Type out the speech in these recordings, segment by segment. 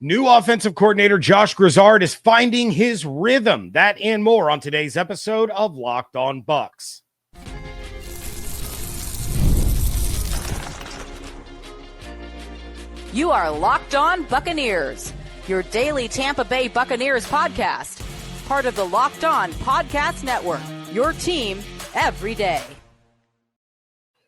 New offensive coordinator Josh Grizzard is finding his rhythm. That and more on today's episode of Locked On Bucs. You are Locked On Buccaneers, your daily Tampa Bay Buccaneers podcast. Part of the Locked On Podcast Network, your team every day.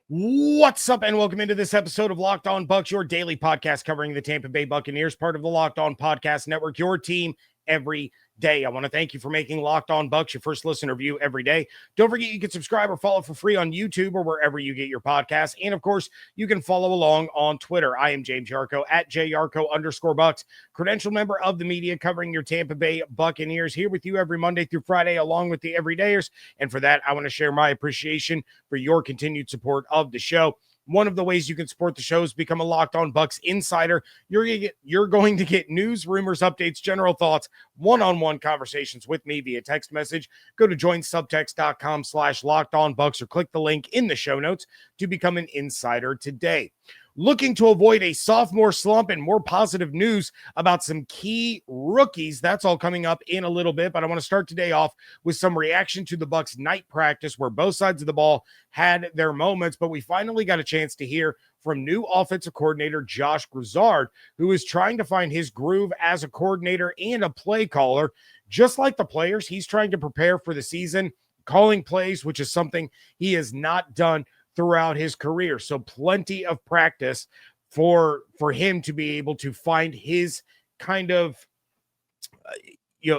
What's up, and welcome into this episode of Locked On Bucs, your daily podcast covering the Tampa Bay Buccaneers, part of the Locked On Podcast Network, your team every day. I want to thank you for making Locked On Bucs your first listener view every day. Don't forget you can subscribe or follow for free on YouTube or wherever you get your podcasts. And of course, you can follow along on Twitter. I am James Yarcho at @JYarcho_Bucs, credential member of the media covering your Tampa Bay Buccaneers, here with you every Monday through Friday, along with the everydayers. And for that, I want to share my appreciation for your continued support of the show. One of the ways you can support the show is become a Locked On Bucs insider. You're going to get news, rumors, updates, general thoughts, one-on-one conversations with me via text message. Go to joinsubtext.com/LockedOnBucs or click the link in the show notes to become an insider today. Looking to avoid a sophomore slump and more positive news about some key rookies. That's all coming up in a little bit, but I want to start today off with some reaction to the Bucs night practice where both sides of the ball had their moments, but we finally got a chance to hear from new offensive coordinator Josh Grizzard, who is trying to find his groove as a coordinator and a play caller. Just like the players, he's trying to prepare for the season, calling plays, which is something he has not done throughout his career. So plenty of practice for him to be able to find his kind of,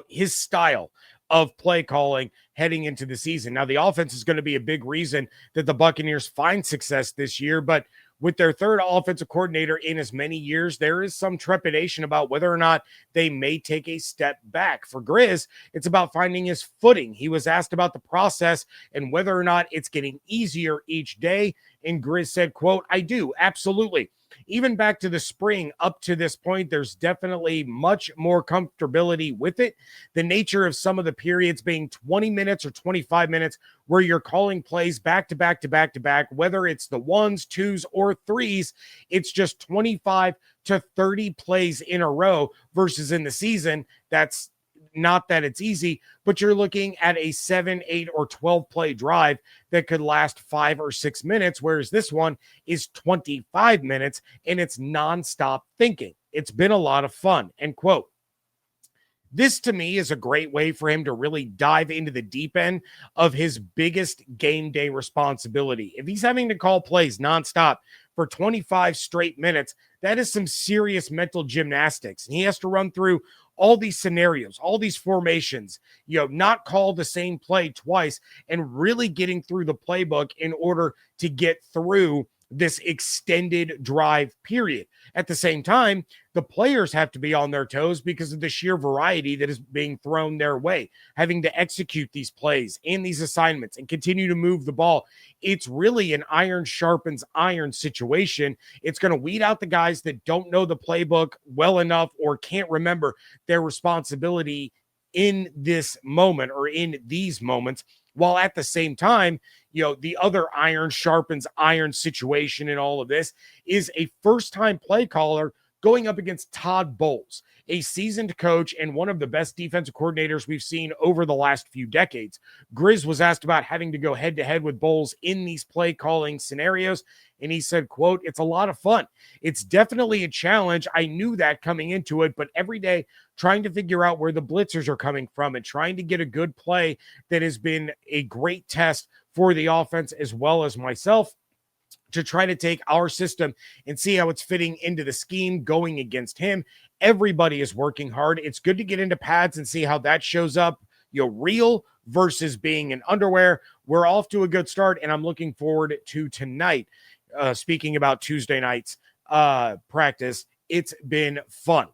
his style of play calling heading into the season. Now, the offense is going to be a big reason that the Buccaneers find success this year, but with their third offensive coordinator in as many years, there is some trepidation about whether or not they may take a step back. For Grizz, it's about finding his footing. He was asked about the process and whether or not it's getting easier each day, and Grizz said, quote, "I do, absolutely. Even back to the spring up to this point, there's definitely much more comfortability with it. The nature of some of the periods being 20 minutes or 25 minutes where you're calling plays back to back to back to back, whether it's the ones, twos, or threes, it's just 25 to 30 plays in a row versus in the season. That's not that it's easy, but you're looking at a 7, 8, or 12 play drive that could last 5 or 6 minutes, whereas this one is 25 minutes and it's nonstop thinking. It's been a lot of fun." End quote. This to me is a great way for him to really dive into the deep end of his biggest game day responsibility. If he's having to call plays nonstop for 25 straight minutes, that is some serious mental gymnastics. And he has to run through all these scenarios, all these formations, not call the same play twice, and really getting through the playbook in order to get through this extended drive period. At the same time, the players have to be on their toes because of the sheer variety that is being thrown their way, having to execute these plays and these assignments and continue to move the ball. It's really an iron sharpens iron situation. It's going to weed out the guys that don't know the playbook well enough or can't remember their responsibility in this moment or in these moments, while at the same time, the other iron sharpens iron situation in all of this is a first-time play caller going up against Todd Bowles, a seasoned coach and one of the best defensive coordinators we've seen over the last few decades. Grizz was asked about having to go head-to-head with Bowles in these play calling scenarios, and he said, quote, "It's a lot of fun. It's definitely a challenge. I knew that coming into it, but every day trying to figure out where the blitzers are coming from and trying to get a good play that has been a great test for the offense as well as myself to try to take our system and see how it's fitting into the scheme going against him. Everybody is working hard. It's good to get into pads and see how that shows up, real versus being in underwear. We're off to a good start, and I'm looking forward to tonight. Speaking about Tuesday night's practice, it's been fun.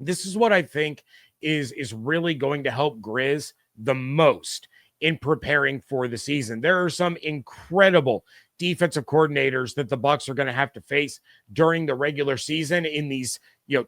This is what I think is really going to help Grizz the most in preparing for the season. There are some incredible defensive coordinators that the Bucs are going to have to face during the regular season in these,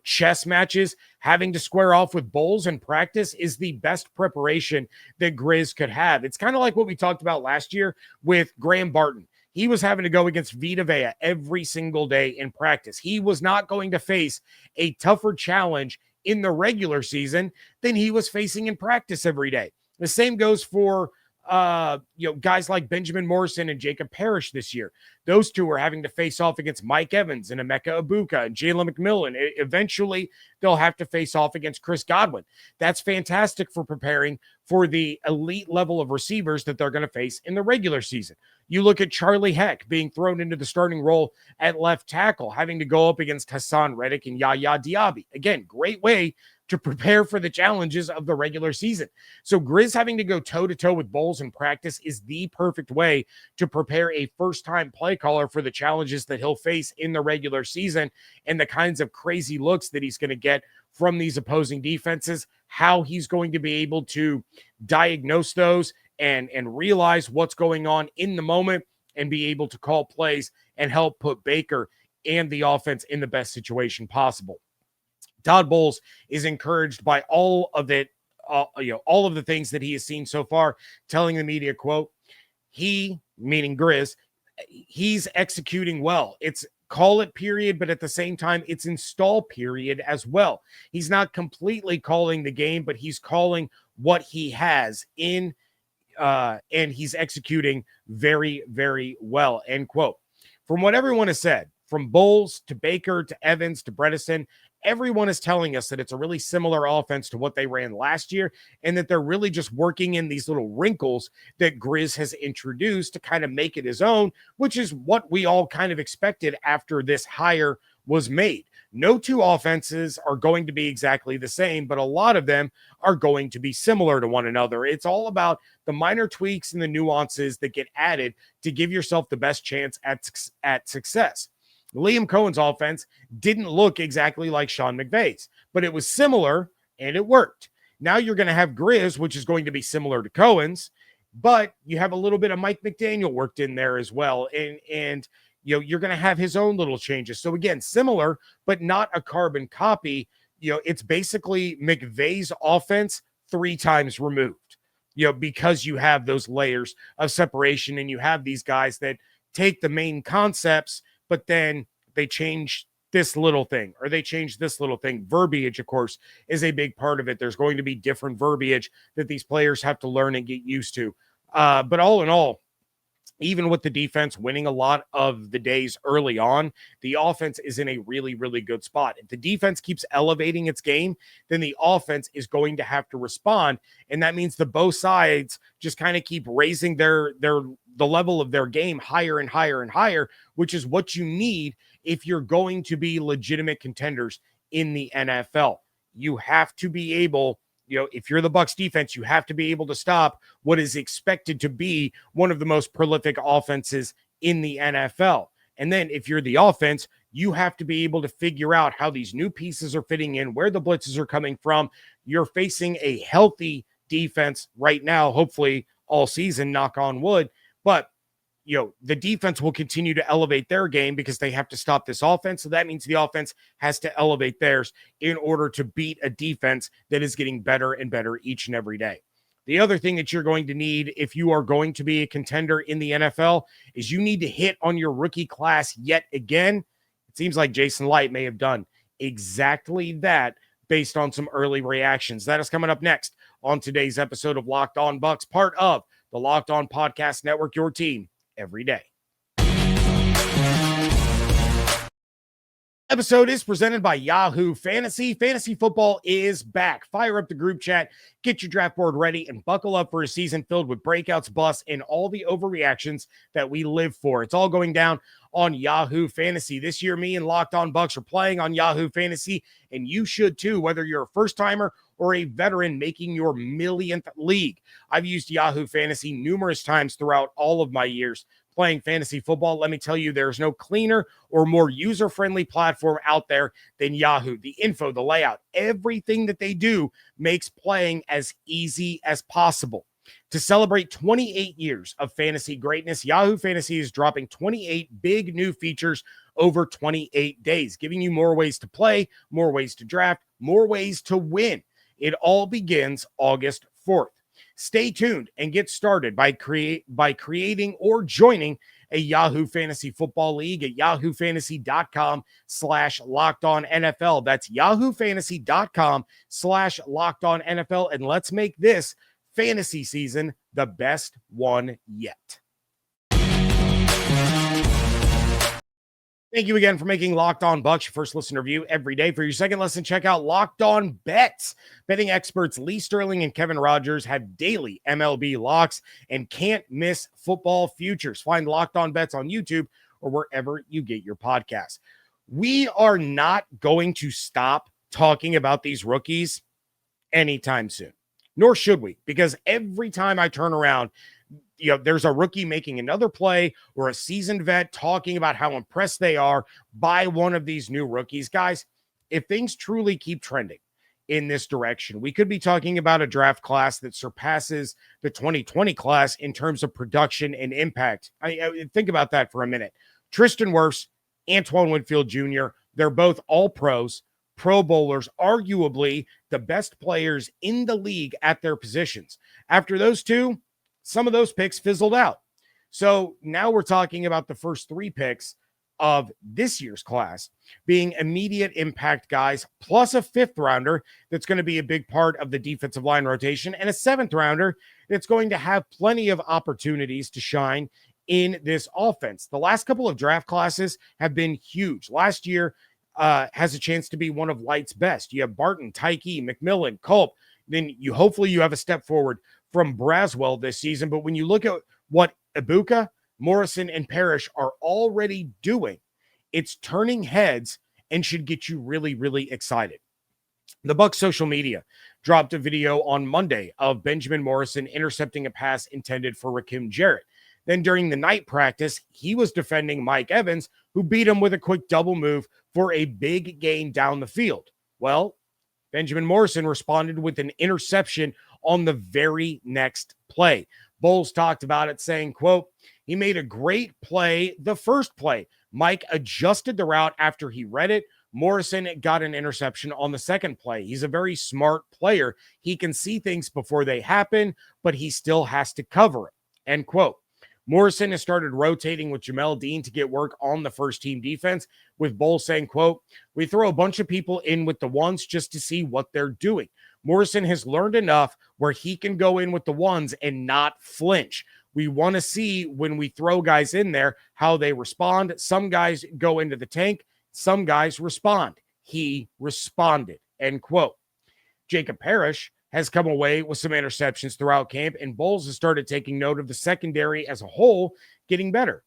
chess matches. Having to square off with Bowles in practice is the best preparation that Grizz could have. It's kind of like what we talked about last year with Graham Barton. he was having to go against Vita Vea every single day in practice. He was not going to face a tougher challenge in the regular season than he was facing in practice every day. The same goes for guys like Benjamin Morrison and Jacob Parrish this year. Those two are having to face off against Mike Evans and Emeka Egbuka and Jalen McMillan. Eventually, they'll have to face off against Chris Godwin. That's fantastic for preparing for the elite level of receivers that they're going to face in the regular season. You look at Charlie Heck being thrown into the starting role at left tackle, having to go up against Hassan Reddick and Yaya Diaby. Again, great way to prepare for the challenges of the regular season. So Grizz having to go toe-to-toe with Bowles in practice is the perfect way to prepare a first-time play caller for the challenges that he'll face in the regular season and the kinds of crazy looks that he's going to get from these opposing defenses, how he's going to be able to diagnose those and realize what's going on in the moment and be able to call plays and help put Baker and the offense in the best situation possible. Todd Bowles is encouraged by all of it, all of the things that he has seen so far, telling the media, quote, he, meaning Grizz, he's executing well. It's call it period, but at the same time, it's install period as well. He's not completely calling the game, but he's calling what he has in, and he's executing very, very well, end quote. From what everyone has said, from Bowles to Baker to Evans to Bredesen, everyone is telling us that it's a really similar offense to what they ran last year and that they're really just working in these little wrinkles that Grizz has introduced to kind of make it his own, which is what we all kind of expected after this hire was made. No two offenses are going to be exactly the same, but a lot of them are going to be similar to one another. It's all about the minor tweaks and the nuances that get added to give yourself the best chance at success. Liam Cohen's offense didn't look exactly like Sean McVay's, but it was similar and it worked. Now you're going to have Grizz, which is going to be similar to Cohen's, but you have a little bit of Mike McDaniel worked in there as well. And you're going to have his own little changes. So again, similar, but not a carbon copy. It's basically McVay's offense 3 times removed, because you have those layers of separation and you have these guys that take the main concepts, but then they change this little thing or they change this little thing. Verbiage, of course, is a big part of it. There's going to be different verbiage that these players have to learn and get used to. But all in all, even with the defense winning a lot of the days early on, the offense is in a really, really good spot. If the defense keeps elevating its game, then the offense is going to have to respond. And that means the both sides just kind of keep raising the level of their game higher and higher and higher, which is what you need if you're going to be legitimate contenders in the NFL. You have to be able, if you're the Bucs defense, you have to be able to stop what is expected to be one of the most prolific offenses in the NFL. And then if you're the offense, you have to be able to figure out how these new pieces are fitting in, where the blitzes are coming from. You're facing a healthy defense right now, hopefully all season, knock on wood. But the defense will continue to elevate their game because they have to stop this offense. So that means the offense has to elevate theirs in order to beat a defense that is getting better and better each and every day. The other thing that you're going to need if you are going to be a contender in the NFL is you need to hit on your rookie class yet again. It seems like Jason Light may have done exactly that based on some early reactions. That is coming up next on today's episode of Locked On Bucs, part of the Locked On Podcast Network, your team every day. Episode is presented by Yahoo Fantasy. Fantasy football is back. Fire up the group chat, get your draft board ready, and buckle up for a season filled with breakouts, busts, and all the overreactions that we live for. It's all going down on Yahoo Fantasy. This year, me and Locked On Bucs are playing on Yahoo Fantasy, and you should too, whether you're a first-timer or a veteran making your millionth league. I've used Yahoo Fantasy numerous times throughout all of my years playing fantasy football. Let me tell you, there's no cleaner or more user-friendly platform out there than Yahoo. The info, the layout, everything that they do makes playing as easy as possible. To celebrate 28 years of fantasy greatness, Yahoo Fantasy is dropping 28 big new features over 28 days, giving you more ways to play, more ways to draft, more ways to win. It all begins August 4th. Stay tuned and get started by creating or joining a Yahoo Fantasy Football League at yahoofantasy.com/LockedOnNFL. That's yahoofantasy.com/LockedOnNFL. And let's make this fantasy season the best one yet. Thank you again for making Locked On Bucs your first listen review every day. For your second listen, check out Locked On Bets. Betting experts Lee Sterling and Kevin Rogers have daily MLB locks and can't miss football futures. Find Locked On Bets on YouTube or wherever you get your podcasts. We are not going to stop talking about these rookies anytime soon, nor should we, because every time I turn around, there's a rookie making another play or a seasoned vet talking about how impressed they are by one of these new rookies. Guys, if things truly keep trending in this direction, we could be talking about a draft class that surpasses the 2020 class in terms of production and impact. I think about that for a minute. Tristan Wirfs, Antoine Winfield Jr., they're both all pros, Pro Bowlers, arguably the best players in the league at their positions. After those two, some of those picks fizzled out. So now we're talking about the first three picks of this year's class being immediate impact guys, plus a fifth rounder that's going to be a big part of the defensive line rotation, and a seventh rounder that's going to have plenty of opportunities to shine in this offense. The last couple of draft classes have been huge. Last year has a chance to be one of Light's best. You have Barton, Tyke, McMillan, Culp. Then hopefully you have a step forward from Braswell this season. But when you look at what Egbuka, Morrison, and Parrish are already doing, it's turning heads and should get you really, really excited. The Bucs social media dropped a video on Monday of Benjamin Morrison intercepting a pass intended for Rakim Jarrett. Then during the night practice, he was defending Mike Evans, who beat him with a quick double move for a big gain down the field. Well, Benjamin Morrison responded with an interception on the very next play. Bowles talked about it saying, quote, "He made a great play the first play. Mike adjusted the route after he read it. Morrison got an interception on the second play. He's a very smart player. He can see things before they happen, but he still has to cover it," end quote. Morrison has started rotating with Jamel Dean to get work on the first team defense, with Bowles saying, quote, "We throw a bunch of people in with the ones just to see what they're doing. Morrison has learned enough where he can go in with the ones and not flinch. We want to see when we throw guys in there, how they respond. Some guys go into the tank. Some guys respond. He responded," end quote. Jacob Parrish has come away with some interceptions throughout camp, and Bowles has started taking note of the secondary as a whole getting better.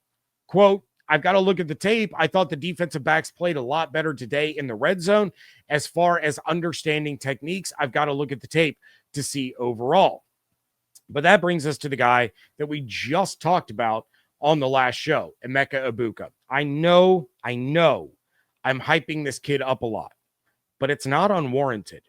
Quote, "I've got to look at the tape. I thought the defensive backs played a lot better today in the red zone. As far as understanding techniques, I've got to look at the tape to see overall." But that brings us to the guy that we just talked about on the last show, Emeka Egbuka. I know I'm hyping this kid up a lot, but it's not unwarranted.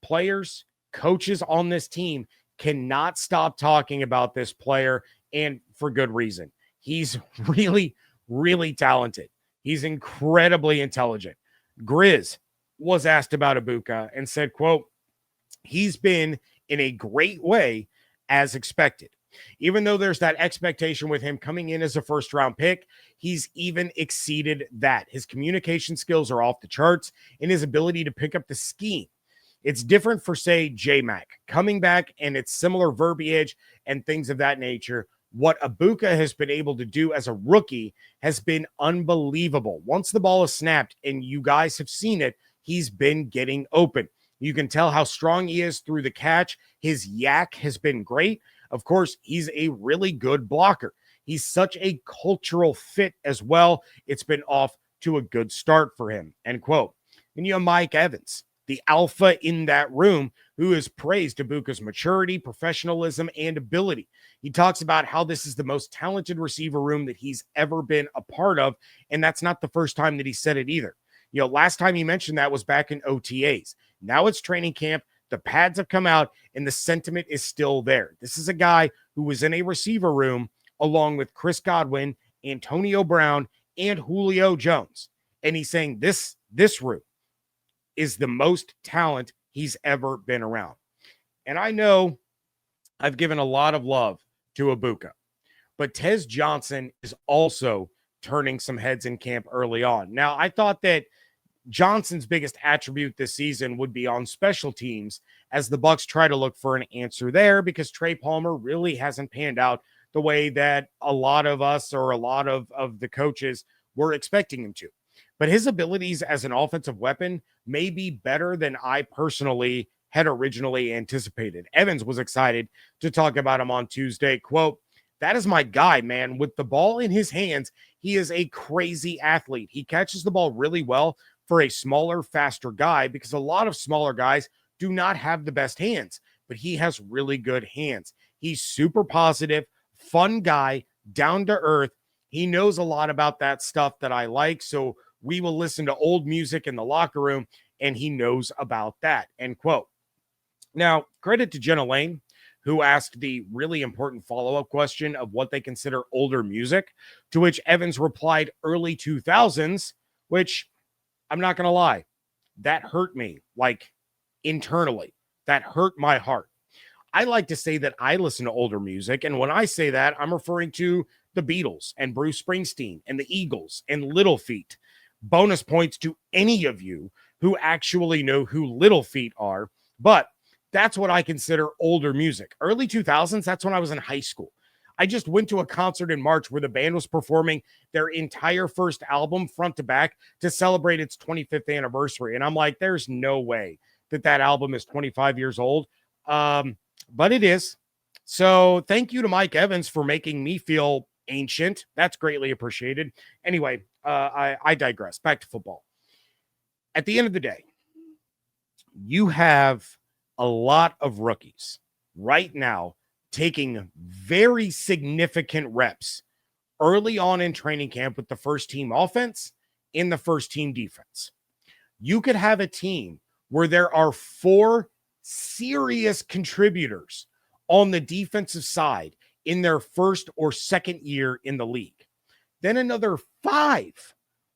Players, coaches on this team cannot stop talking about this player, and for good reason. He's really, really talented. He's incredibly intelligent. Grizz was asked about Egbuka and said, quote, "He's been in a great way as expected. Even though there's that expectation with him coming in as a first-round pick, he's even exceeded that. His communication skills are off the charts, and his ability to pick up the scheme. It's different for, say, J-Mac coming back, and it's similar verbiage and things of that nature. What Egbuka has been able to do as a rookie has been unbelievable. Once the ball is snapped, and you guys have seen it, he's been getting open. You can tell how strong he is through the catch. His yak has been great. Of course, he's a really good blocker. He's such a cultural fit as well. It's been off to a good start for him," end quote. And you have Mike Evans, the alpha in that room, who has praised Egbuka's maturity, professionalism, and ability. He talks about how this is the most talented receiver room that he's ever been a part of, and that's not the first time that he said it either. Last time he mentioned that was back in OTAs. Now it's training camp. The pads have come out, and the sentiment is still there. This is a guy who was in a receiver room along with Chris Godwin, Antonio Brown, and Julio Jones. And he's saying this room is the most talent he's ever been around. And I know I've given a lot of love to Egbuka, but Tez Johnson is also turning some heads in camp early on. Now, I thought that Johnson's biggest attribute this season would be on special teams as the Bucs try to look for an answer there because Trey Palmer really hasn't panned out the way that a lot of us or a lot of the coaches were expecting him to. But his abilities as an offensive weapon may be better than I personally had originally anticipated. Evans was excited to talk about him on Tuesday. Quote, "That is my guy, man. With the ball in his hands, he is a crazy athlete. He catches the ball really well for a smaller, faster guy because a lot of smaller guys do not have the best hands, but he has really good hands. He's super positive, fun guy, down to earth. He knows a lot about that stuff that I like. So we will listen to old music in the locker room, and he knows about that," end quote. Now, credit to Jenna Lane, who asked the really important follow-up question of what they consider older music, to which Evans replied early 2000s, which I'm not going to lie, that hurt me, like internally. That hurt my heart. I like to say that I listen to older music, and when I say that, I'm referring to the Beatles and Bruce Springsteen and the Eagles and Little Feat. Bonus points to any of you who actually know who Little Feat are, but that's what I consider older music. Early 2000s, that's when I was in high school. I just went to a concert in March where the band was performing their entire first album front to back to celebrate its 25th anniversary. And I'm like, there's no way that album is 25 years old. But it is. So thank you to Mike Evans for making me feel ancient. That's greatly appreciated. Anyway, I digress. Back to football. At the end of the day, you have a lot of rookies right now taking very significant reps early on in training camp with the first team offense in the first team defense. You could have a team where there are 4 serious contributors on the defensive side in their first or second year in the league. Then another 5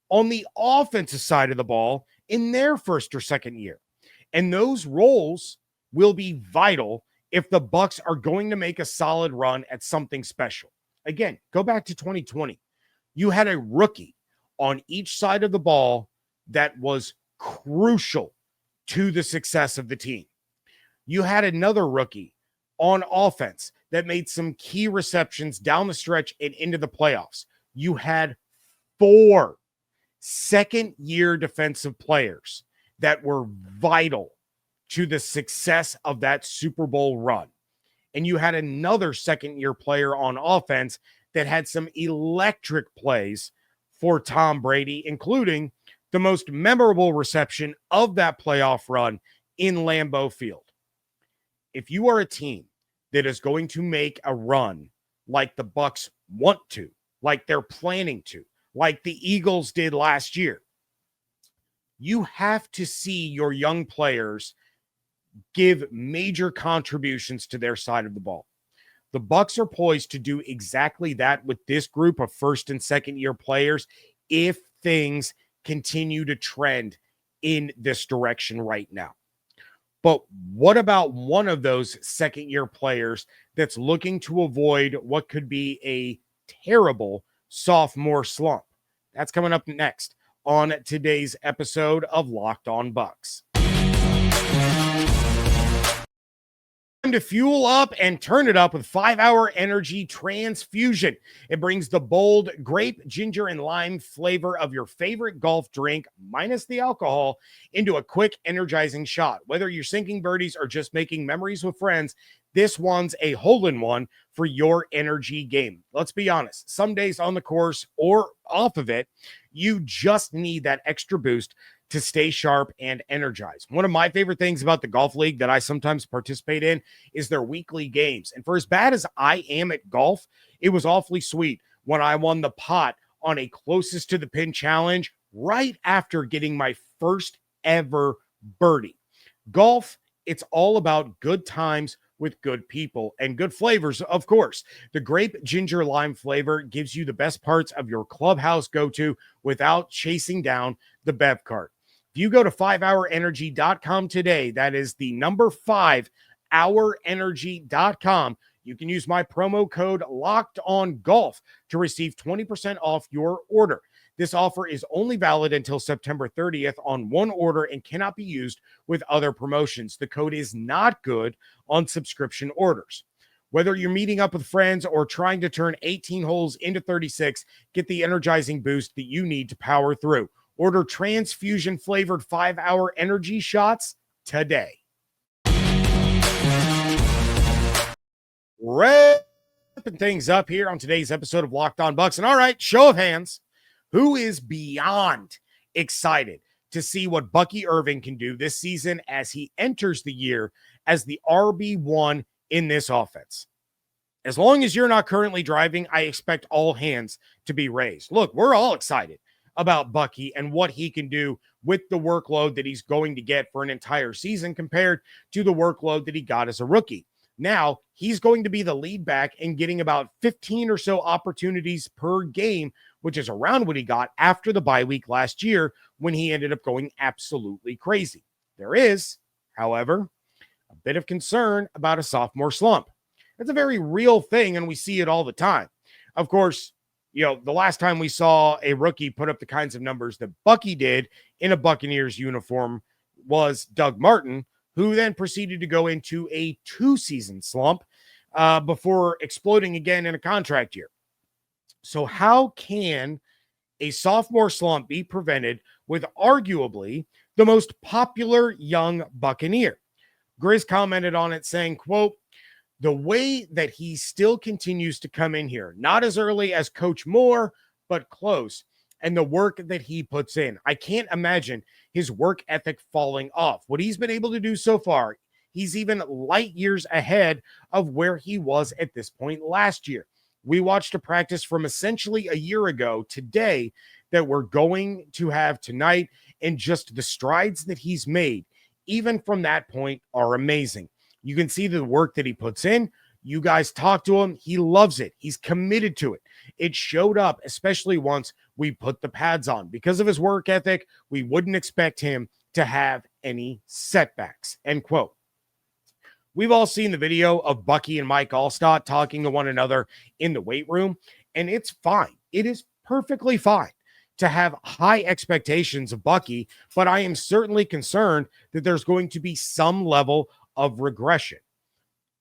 on the offensive side of the ball in their first or second year. And those roles will be vital if the Bucs are going to make a solid run at something special. Again, go back to 2020. You had a rookie on each side of the ball that was crucial to the success of the team. You had another rookie on offense that made some key receptions down the stretch and into the playoffs. You had 4 second-year defensive players that were vital to the success of that Super Bowl run. And you had another second-year player on offense that had some electric plays for Tom Brady, including the most memorable reception of that playoff run in Lambeau Field. If you are a team that is going to make a run like the Bucs want to, like they're planning to, like the Eagles did last year, you have to see your young players give major contributions to their side of the ball. The Bucs are poised to do exactly that with this group of first and second year players if things continue to trend in this direction right now. But what about one of those second year players that's looking to avoid what could be a terrible sophomore slump? That's coming up next on today's episode of Locked On Bucs. Time to fuel up and turn it up with 5-Hour Energy Transfusion. It brings the bold grape, ginger, and lime flavor of your favorite golf drink, minus the alcohol, into a quick, energizing shot. Whether you're sinking birdies or just making memories with friends, this one's a hole-in-one for your energy game. Let's be honest. Some days on the course or off of it, you just need that extra boost to stay sharp and energized. One of my favorite things about the golf league that I sometimes participate in is their weekly games. And for as bad as I am at golf, it was awfully sweet when I won the pot on a closest to the pin challenge right after getting my first ever birdie. Golf, it's all about good times with good people and good flavors, of course. The grape ginger lime flavor gives you the best parts of your clubhouse go-to without chasing down the bev cart. If you go to 5hourenergy.com today, that is the number 5hourenergy.com, You can use my promo code LOCKEDONGOLF to receive 20% off your order. This offer is only valid until September 30th on one order and cannot be used with other promotions. The code is not good on subscription orders. Whether you're meeting up with friends or trying to turn 18 holes into 36, get the energizing boost that you need to power through. Order transfusion-flavored 5-hour energy shots today. Wrapping things up here on today's episode of Locked On Bucs. And all right, show of hands, who is beyond excited to see what Bucky Irving can do this season as he enters the year as the RB1 in this offense? As long as you're not currently driving, I expect all hands to be raised. Look, we're all excited about Bucky and what he can do with the workload that he's going to get for an entire season compared to the workload that he got as a rookie. Now, he's going to be the lead back and getting about 15 or so opportunities per game, which is around what he got after the bye week last year when he ended up going absolutely crazy. There is, however, a bit of concern about a sophomore slump. It's a very real thing, and we see it all the time. Of course, the last time we saw a rookie put up the kinds of numbers that Bucky did in a Buccaneers uniform was Doug Martin, who then proceeded to go into a 2-season slump before exploding again in a contract year. So how can a sophomore slump be prevented with arguably the most popular young Buccaneer? Grizz commented on it saying, quote, "The way that he still continues to come in here, not as early as Coach Moore, but close, and the work that he puts in. I can't imagine his work ethic falling off. What he's been able to do so far, he's even light years ahead of where he was at this point last year. We watched a practice from essentially a year ago today that we're going to have tonight, and just the strides that he's made, even from that point, are amazing. You can see the work that he puts in. You guys talk to him. He loves it. He's committed to it. It showed up, especially once we put the pads on. Because of his work ethic, we wouldn't expect him to have any setbacks." End quote. We've all seen the video of Bucky and Mike Allstott talking to one another in the weight room, and it's fine. It is perfectly fine to have high expectations of Bucky, but I am certainly concerned that there's going to be some level of regression.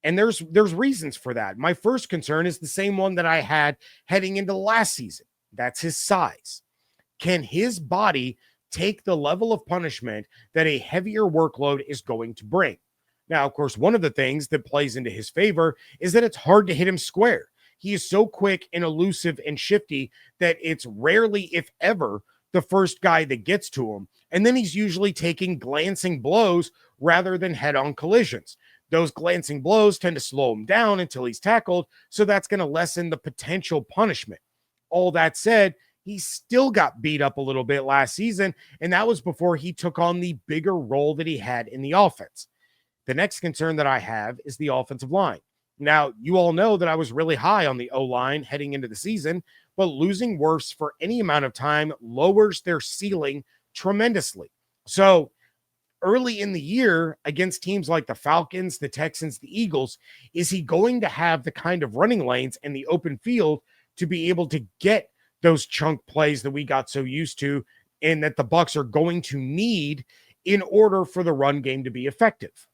And there's reasons for that. My first concern is the same one that I had heading into last season. That's his size. Can his body take the level of punishment that a heavier workload is going to bring? Now, of course, one of the things that plays into his favor is that it's hard to hit him square. He is so quick and elusive and shifty that it's rarely, if ever, the first guy that gets to him. And then he's usually taking glancing blows rather than head-on collisions. Those glancing blows tend to slow him down until he's tackled, so that's going to lessen the potential punishment. All that said, he still got beat up a little bit last season, and that was before he took on the bigger role that he had in the offense. The next concern that I have is the offensive line. Now, you all know that I was really high on the O-line heading into the season, but losing Wirfs for any amount of time lowers their ceiling tremendously. So early in the year against teams like the Falcons, the Texans, the Eagles, is he going to have the kind of running lanes and the open field to be able to get those chunk plays that we got so used to and that the Bucs are going to need in order for the run game to be effective?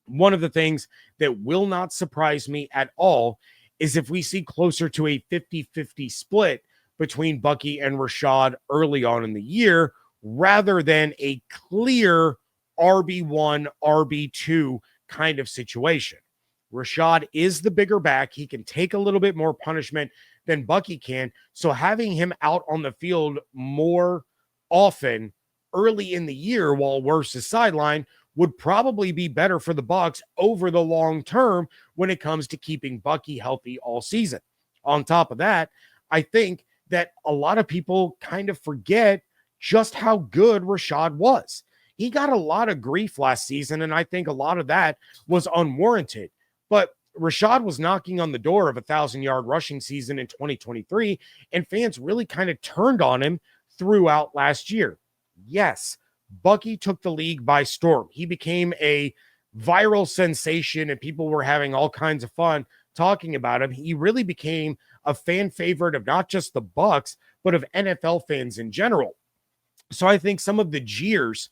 One of the things that will not surprise me at all is if we see closer to a 50-50 split between Bucky and Rashad early on in the year, rather than a clear RB1, RB2 kind of situation. Rashad is the bigger back. He can take a little bit more punishment than Bucky can. So having him out on the field more often early in the year while Wirfs is sidelined would probably be better for the Bucs over the long term when it comes to keeping Bucky healthy all season. On top of that, I think that a lot of people kind of forget just how good Rashad was. He got a lot of grief last season, and I think a lot of that was unwarranted. But Rashad was knocking on the door of a 1,000-yard rushing season in 2023, and fans really kind of turned on him throughout last year. Yes, Bucky took the league by storm. He became a viral sensation and people were having all kinds of fun talking about him, he really became a fan favorite of not just the Bucs, but of NFL fans in general. So I think some of the jeers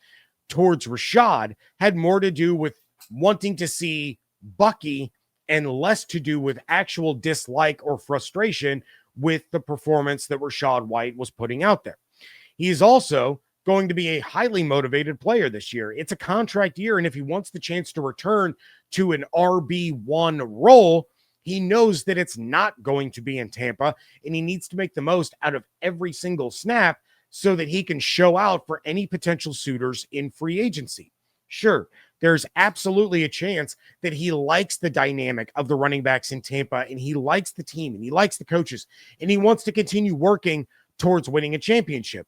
towards Rashad had more to do with wanting to see Bucky and less to do with actual dislike or frustration with the performance that Rachaad White was putting out there. He is also going to be a highly motivated player this year. It's a contract year, and if he wants the chance to return to an RB1 role, he knows that it's not going to be in Tampa, and he needs to make the most out of every single snap so that he can show out for any potential suitors in free agency. Sure, there's absolutely a chance that he likes the dynamic of the running backs in Tampa, and he likes the team, and he likes the coaches, and he wants to continue working towards winning a championship.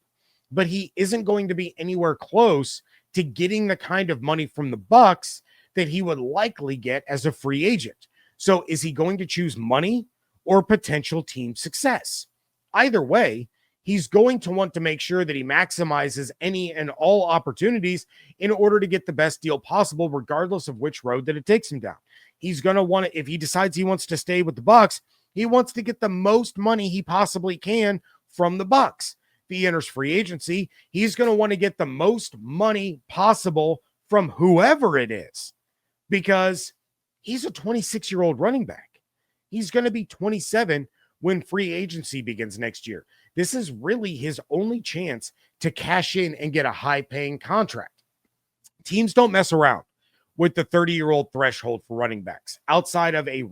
But he isn't going to be anywhere close to getting the kind of money from the Bucs that he would likely get as a free agent. So is he going to choose money or potential team success? Either way, he's going to want to make sure that he maximizes any and all opportunities in order to get the best deal possible, regardless of which road that it takes him down. He's going to want to, if he decides he wants to stay with the Bucs, he wants to get the most money he possibly can from the Bucs. If he enters free agency, he's going to want to get the most money possible from whoever it is, because he's a 26-year-old running back. He's going to be 27 when free agency begins next year. This is really his only chance to cash in and get a high-paying contract. Teams don't mess around with the 30-year-old threshold for running backs outside of a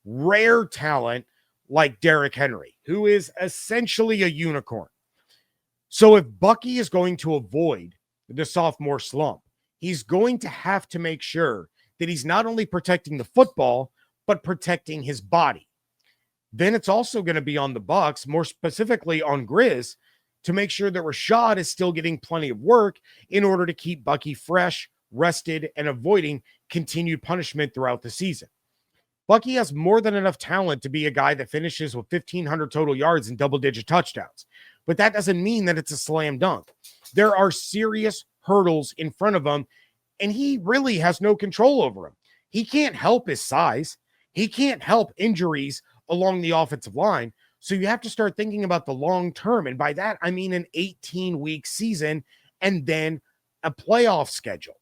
rare talent like Derrick Henry, who is essentially a unicorn. So if Bucky is going to avoid the sophomore slump, he's going to have to make sure that he's not only protecting the football, but protecting his body. Then it's also going to be on the Bucs, more specifically on Grizz, to make sure that Rachaad is still getting plenty of work in order to keep Bucky fresh, rested, and avoiding continued punishment throughout the season. Bucky has more than enough talent to be a guy that finishes with 1,500 total yards and double-digit touchdowns. But that doesn't mean that it's a slam dunk. There are serious hurdles in front of him, and he really has no control over them. He can't help his size. He can't help injuries along the offensive line. So you have to start thinking about the long term. And by that, I mean an 18-week season and then a playoff schedule.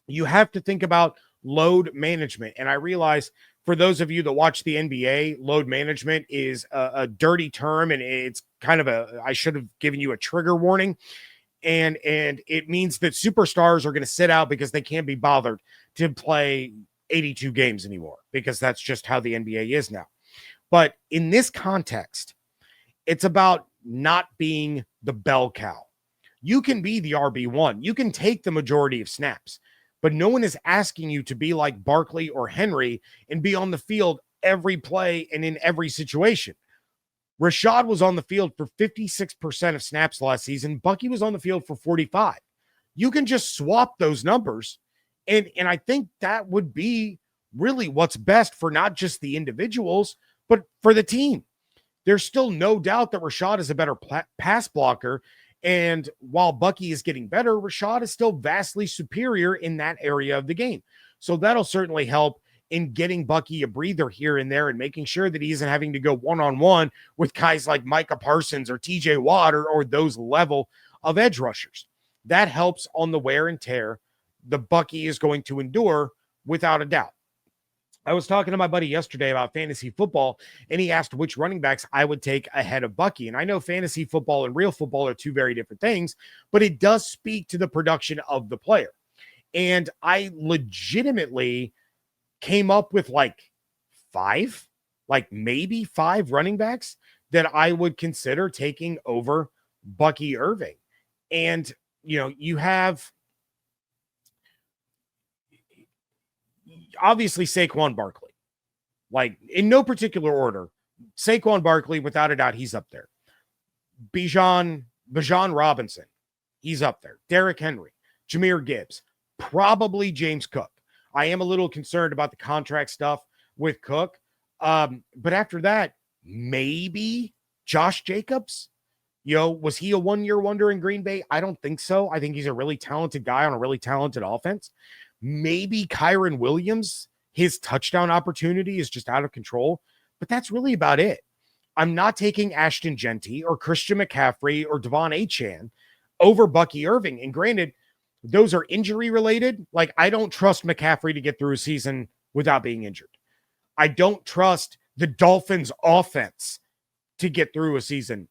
You have to think about load management. And I realize for those of you that watch the NBA, load management is a dirty term, and it's kind of I should have given you a trigger warning. And it means that superstars are going to sit out because they can't be bothered to play 82 games anymore, because that's just how the NBA is now. But in this context, it's about not being the bell cow. You can be the RB1. You can take the majority of snaps, but no one is asking you to be like Barkley or Henry and be on the field every play and in every situation. Rachaad was on the field for 56% of snaps last season. Bucky was on the field for 45. You can just swap those numbers. And I think that would be really what's best for not just the individuals, but for the team. There's still no doubt that Rachaad is a better pass blocker. And while Bucky is getting better, Rachaad is still vastly superior in that area of the game. So that'll certainly help in getting Bucky a breather here and there and making sure that he isn't having to go one-on-one with guys like Micah Parsons or TJ Watt or those level of edge rushers. That helps on the wear and tear the Bucky is going to endure without a doubt. I was talking to my buddy yesterday about fantasy football, and he asked which running backs I would take ahead of Bucky. And I know fantasy football and real football are two very different things, but it does speak to the production of the player. And I legitimately came up with maybe five running backs that I would consider taking over Bucky Irving. And, you have obviously Saquon Barkley, in no particular order. Saquon Barkley, without a doubt, he's up there. Bijan Robinson, he's up there. Derrick Henry, Jahmyr Gibbs, probably James Cook. I am a little concerned about the contract stuff with Cook. But after that, maybe Josh Jacobs. Was he a one-year wonder in Green Bay? I don't think so. I think he's a really talented guy on a really talented offense. Maybe Kyron Williams, his touchdown opportunity is just out of control, but that's really about it. I'm not taking Ashton Genty or Christian McCaffrey or Devon Achane over Bucky Irving. And granted, those are injury related. Like, I don't trust McCaffrey to get through a season without being injured. I don't trust the Dolphins offense to get through a season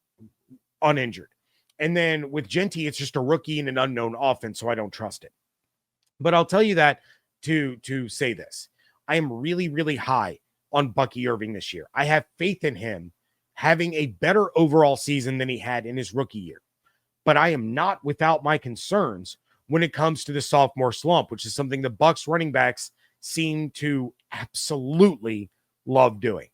uninjured. And then with Genty, it's just a rookie and an unknown offense, so I don't trust it. But I'll tell you that to say this. I am really, really high on Bucky Irving this year. I have faith in him having a better overall season than he had in his rookie year. But I am not without my concerns when it comes to the sophomore slump, which is something the Bucs running backs seem to absolutely love doing.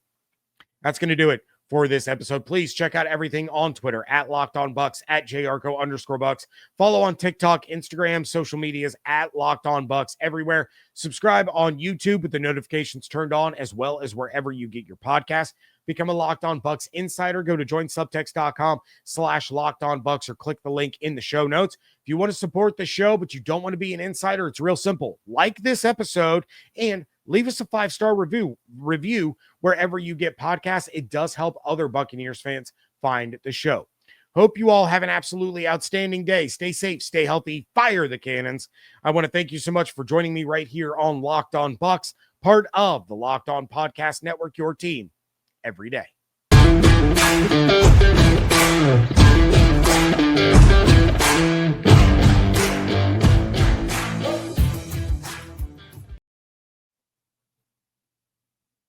That's going to do it for this episode. Please check out everything on Twitter at Locked On Bucs, at @JYarcho_Bucs. Follow on TikTok, Instagram, social medias at Locked On Bucs everywhere. Subscribe on YouTube with the notifications turned on, as well as wherever you get your podcasts. Become a Locked On Bucs insider. Go to joinsubtext.com/LockedOnBucs or click the link in the show notes. If you want to support the show, but you don't want to be an insider, it's real simple. Like this episode and leave us a 5-star review wherever you get podcasts. It does help other Buccaneers fans find the show. Hope you all have an absolutely outstanding day. Stay safe, stay healthy, fire the cannons. I want to thank you so much for joining me right here on Locked On Bucs, part of the Locked On Podcast Network, your team every day.